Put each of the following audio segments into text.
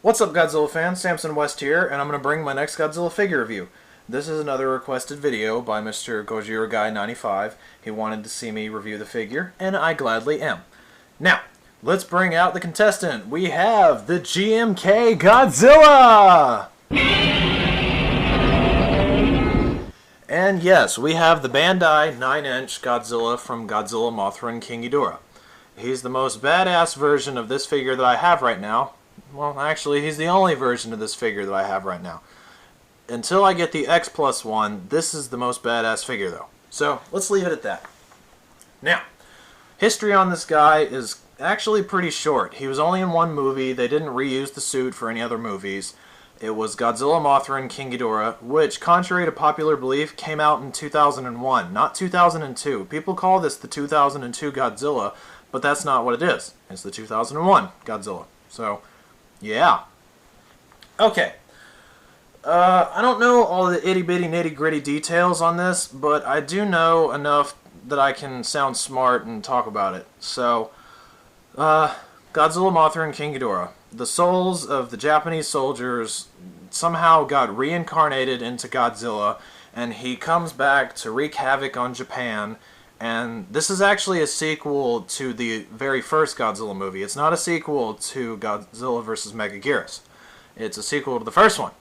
What's up, Godzilla fans? Samson West here, and I'm going to bring my next Godzilla figure review. This is another requested video by Mr. Gojira Guy 95. He wanted to see me review the figure, and I gladly am. Now, let's bring out the contestant. We have the GMK Godzilla! And yes, we have the Bandai 9-inch Godzilla from Godzilla, Mothra, and King Ghidorah. He's the most badass version of this figure that I have right now. Well, actually, he's the only version of this figure that I have right now. Until I get the X+1, this is the most badass figure, though. So, let's leave it at that. Now, history on this guy is actually pretty short. He was only in one movie. They didn't reuse the suit for any other movies. It was Godzilla, Mothra, and King Ghidorah, which, contrary to popular belief, came out in 2001, not 2002. People call this the 2002 Godzilla, but that's not what it is. It's the 2001 Godzilla. So, yeah. Okay. I don't know all the itty-bitty nitty-gritty details on this, but I do know enough that I can sound smart and talk about it. So, Godzilla, Mothra, and King Ghidorah. The souls of the Japanese soldiers somehow got reincarnated into Godzilla, and he comes back to wreak havoc on Japan. And this is actually a sequel to the very first Godzilla movie. It's not a sequel to Godzilla vs. Megaguirus. It's a sequel to the first one.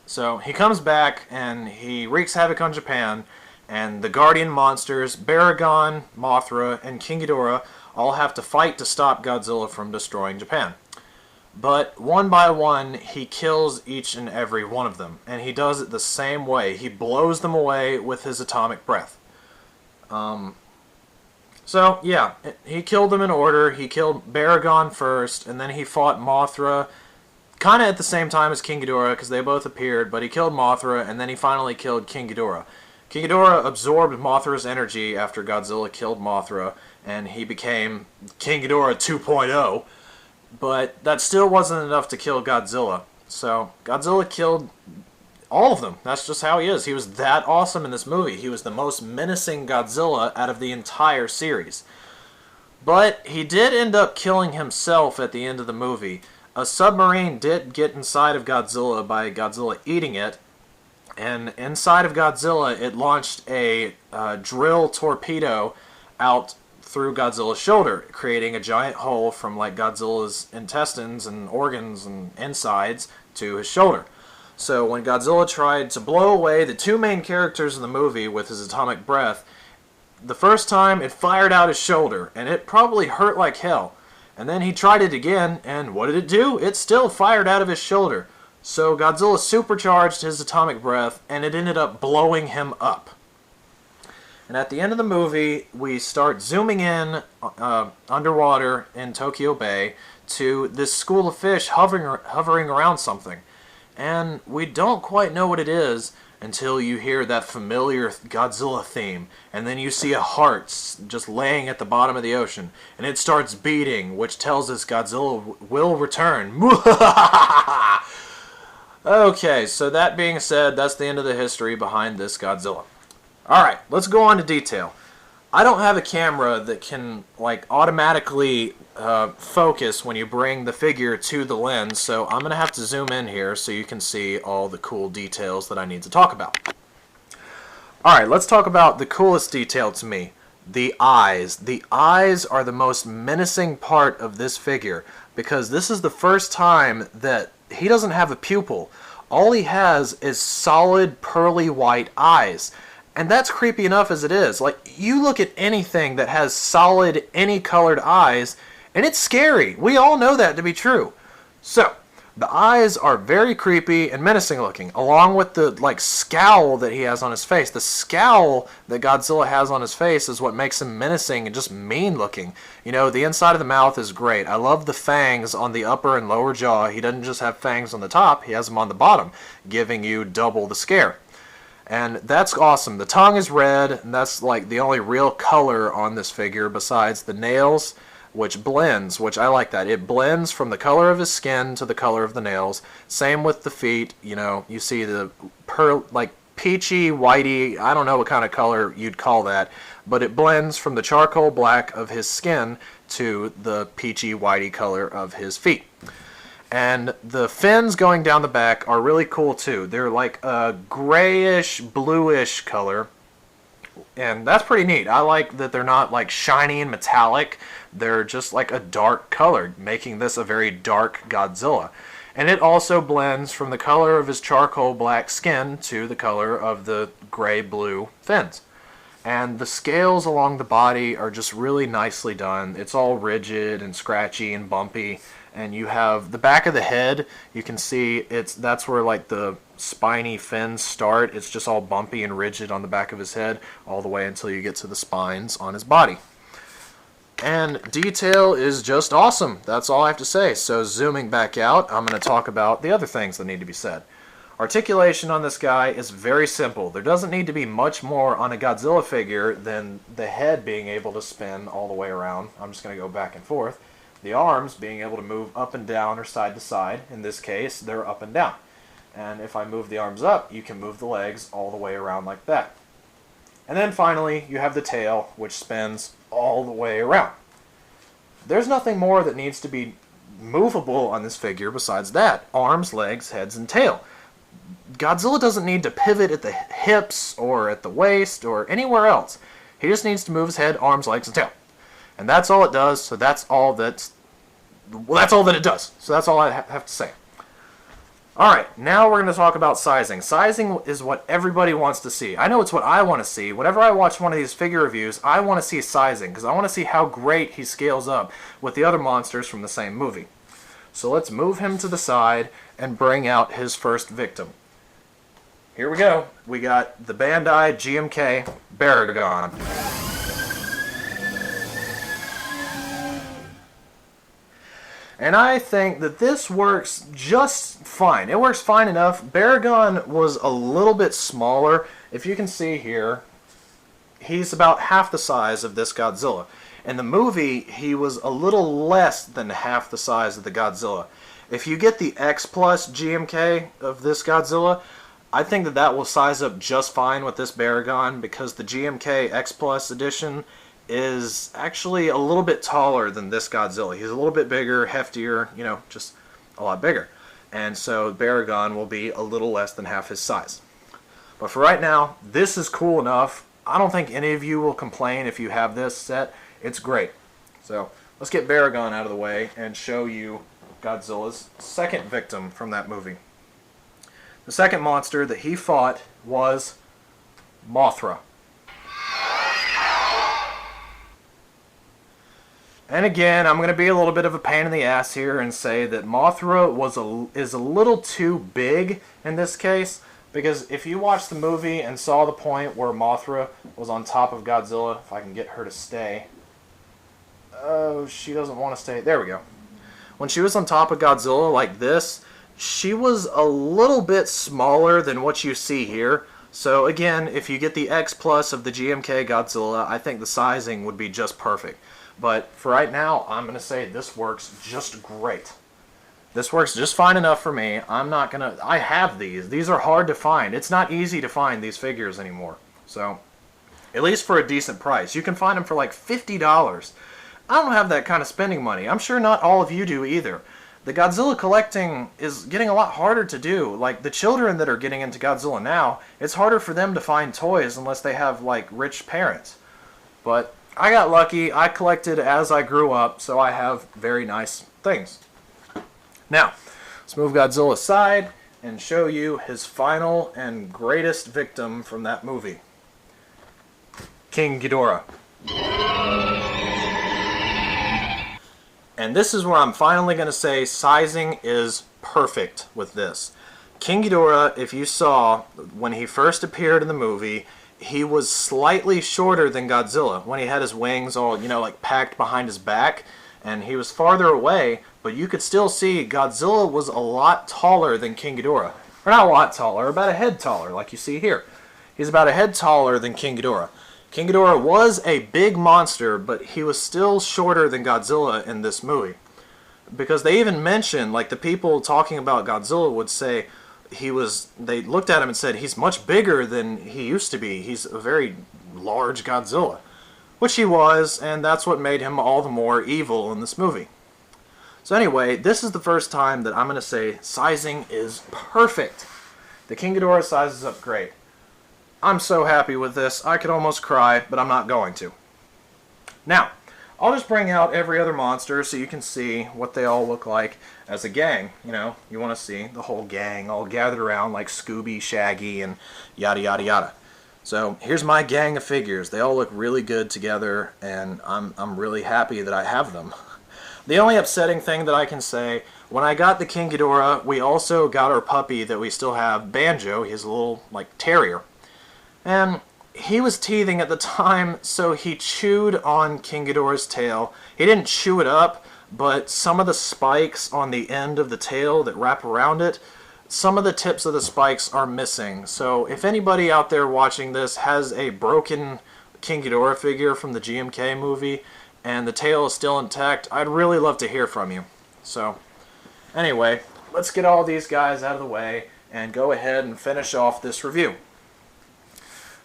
So he comes back and he wreaks havoc on Japan, and the Guardian monsters, Baragon, Mothra, and King Ghidorah all have to fight to stop Godzilla from destroying Japan. But one by one, he kills each and every one of them, and he does it the same way. He blows them away with his atomic breath. So, yeah, he killed them in order. He killed Baragon first, and then he fought Mothra, kind of at the same time as King Ghidorah, because they both appeared, but he killed Mothra, and then he finally killed King Ghidorah. King Ghidorah absorbed Mothra's energy after Godzilla killed Mothra, and he became King Ghidorah 2.0, but that still wasn't enough to kill Godzilla. So, Godzilla killed all of them. That's just how he is. He was that awesome in this movie. He was the most menacing Godzilla out of the entire series. But he did end up killing himself at the end of the movie. A submarine did get inside of Godzilla by Godzilla eating it, and inside of Godzilla it launched a drill torpedo out through Godzilla's shoulder, creating a giant hole from like Godzilla's intestines and organs and insides to his shoulder. So when Godzilla tried to blow away the two main characters in the movie with his atomic breath, the first time it fired out his shoulder, and it probably hurt like hell. And then he tried it again, and what did it do? It still fired out of his shoulder. So Godzilla supercharged his atomic breath, and it ended up blowing him up. And at the end of the movie, we start zooming in underwater in Tokyo Bay to this school of fish hovering around something. And we don't quite know what it is until you hear that familiar Godzilla theme, and then you see a heart just laying at the bottom of the ocean, and it starts beating, which tells us Godzilla will return. Okay, so that being said, that's the end of the history behind this Godzilla. Alright, let's go on to detail. I don't have a camera that can like automatically focus when you bring the figure to the lens, so I'm going to have to zoom in here so you can see all the cool details that I need to talk about. Alright, let's talk about the coolest detail to me. The eyes. The eyes are the most menacing part of this figure, because this is the first time that he doesn't have a pupil. All he has is solid pearly white eyes. And that's creepy enough as it is. Like, you look at anything that has solid, any colored eyes, and it's scary. We all know that to be true. So, the eyes are very creepy and menacing looking, along with the, like, scowl that he has on his face. The scowl that Godzilla has on his face is what makes him menacing and just mean looking. You know, the inside of the mouth is great. I love the fangs on the upper and lower jaw. He doesn't just have fangs on the top, he has them on the bottom, giving you double the scare. And that's awesome. The tongue is red, and that's like the only real color on this figure besides the nails, which blends, which I like that. It blends from the color of his skin to the color of the nails. Same with the feet. You know, you see the like peachy, whitey, I don't know what kind of color you'd call that, but it blends from the charcoal black of his skin to the peachy, whitey color of his feet. And the fins going down the back are really cool too. They're like a grayish, bluish color. And that's pretty neat. I like that they're not like shiny and metallic. They're just like a dark color, making this a very dark Godzilla. And it also blends from the color of his charcoal black skin to the color of the gray-blue fins. And the scales along the body are just really nicely done. It's all rigid and scratchy and bumpy. And you have the back of the head, you can see that's where like the spiny fins start. It's just all bumpy and rigid on the back of his head all the way until you get to the spines on his body. And detail is just awesome. That's all I have to say. So zooming back out, I'm going to talk about the other things that need to be said. Articulation on this guy is very simple. There doesn't need to be much more on a Godzilla figure than the head being able to spin all the way around. I'm just going to go back and forth. The arms being able to move up and down or side to side. In this case, they're up and down. And if I move the arms up, you can move the legs all the way around like that. And then finally, you have the tail, which spins all the way around. There's nothing more that needs to be movable on this figure besides that. Arms, legs, heads, and tail. Godzilla doesn't need to pivot at the hips or at the waist or anywhere else. He just needs to move his head, arms, legs, and tail. And that's all it does, so that's all that it does. So that's all I have to say. Alright, now we're going to talk about sizing. Sizing is what everybody wants to see. I know it's what I want to see. Whenever I watch one of these figure reviews, I want to see sizing, because I want to see how great he scales up with the other monsters from the same movie. So let's move him to the side and bring out his first victim. Here we go. We got the Bandai GMK Baragon. And I think that this works just fine. It works fine enough. Baragon was a little bit smaller. If you can see here, he's about half the size of this Godzilla. In the movie, he was a little less than half the size of the Godzilla. If you get the X Plus GMK of this Godzilla, I think that that will size up just fine with this Baragon, because the GMK X Plus edition is actually a little bit taller than this Godzilla. He's a little bit bigger, heftier, you know, just a lot bigger. And so Baragon will be a little less than half his size. But for right now, this is cool enough. I don't think any of you will complain if you have this set. It's great. So let's get Baragon out of the way and show you Godzilla's second victim from that movie. The second monster that he fought was Mothra. And again, I'm going to be a little bit of a pain in the ass here and say that Mothra is a little too big in this case, because if you watched the movie and saw the point where Mothra was on top of Godzilla, if I can get her to stay. Oh, she doesn't want to stay. There we go. When she was on top of Godzilla like this, she was a little bit smaller than what you see here. So again, if you get the X Plus of the GMK Godzilla, I think the sizing would be just perfect. But for right now, I'm going to say this works just great. This works just fine enough for me. I have these. These are hard to find. It's not easy to find these figures anymore. So, at least for a decent price. You can find them for like $50. I don't have that kind of spending money. I'm sure not all of you do either. The Godzilla collecting is getting a lot harder to do. Like, the children that are getting into Godzilla now, it's harder for them to find toys unless they have, like, rich parents. But I got lucky. I collected as I grew up, so I have very nice things. Now, let's move Godzilla aside and show you his final and greatest victim from that movie. King Ghidorah. And this is where I'm finally going to say sizing is perfect with this. King Ghidorah, if you saw, when he first appeared in the movie, he was slightly shorter than Godzilla when he had his wings all, you know, like packed behind his back, and he was farther away, but you could still see Godzilla was a lot taller than King Ghidorah. Or not a lot taller, about a head taller, like you see here. He's about a head taller than King Ghidorah. King Ghidorah was a big monster, but he was still shorter than Godzilla in this movie. Because they even mentioned, like the people talking about Godzilla would say, they looked at him and said, he's much bigger than he used to be. He's a very large Godzilla. Which he was, and that's what made him all the more evil in this movie. So anyway, this is the first time that I'm going to say sizing is perfect. The King Ghidorah sizes up great. I'm so happy with this. I could almost cry, but I'm not going to. Now, I'll just bring out every other monster so you can see what they all look like as a gang. You know, you want to see the whole gang all gathered around like Scooby, Shaggy, and yada yada yada. So here's my gang of figures. They all look really good together, and I'm really happy that I have them. The only upsetting thing that I can say, when I got the King Ghidorah, we also got our puppy that we still have, Banjo. He's a little, like, terrier. And he was teething at the time, so he chewed on King Ghidorah's tail. He didn't chew it up, but some of the spikes on the end of the tail that wrap around it, some of the tips of the spikes are missing. So if anybody out there watching this has a broken King Ghidorah figure from the GMK movie, and the tail is still intact, I'd really love to hear from you. So, anyway, let's get all these guys out of the way and go ahead and finish off this review.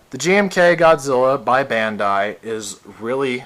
The GMK Godzilla by Bandai is really,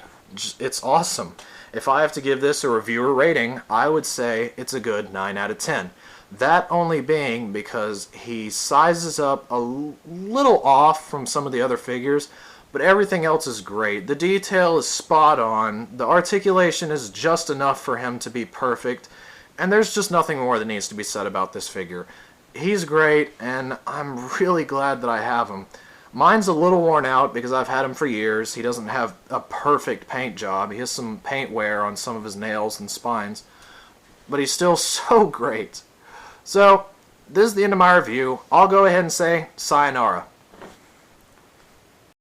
it's awesome. If I have to give this a reviewer rating, I would say it's a good 9 out of 10. That only being because he sizes up a little off from some of the other figures, but everything else is great. The detail is spot on. The articulation is just enough for him to be perfect. And there's just nothing more that needs to be said about this figure. He's great, and I'm really glad that I have him. Mine's a little worn out because I've had him for years. He doesn't have a perfect paint job. He has some paint wear on some of his nails and spines. But he's still so great. So, this is the end of my review. I'll go ahead and say sayonara.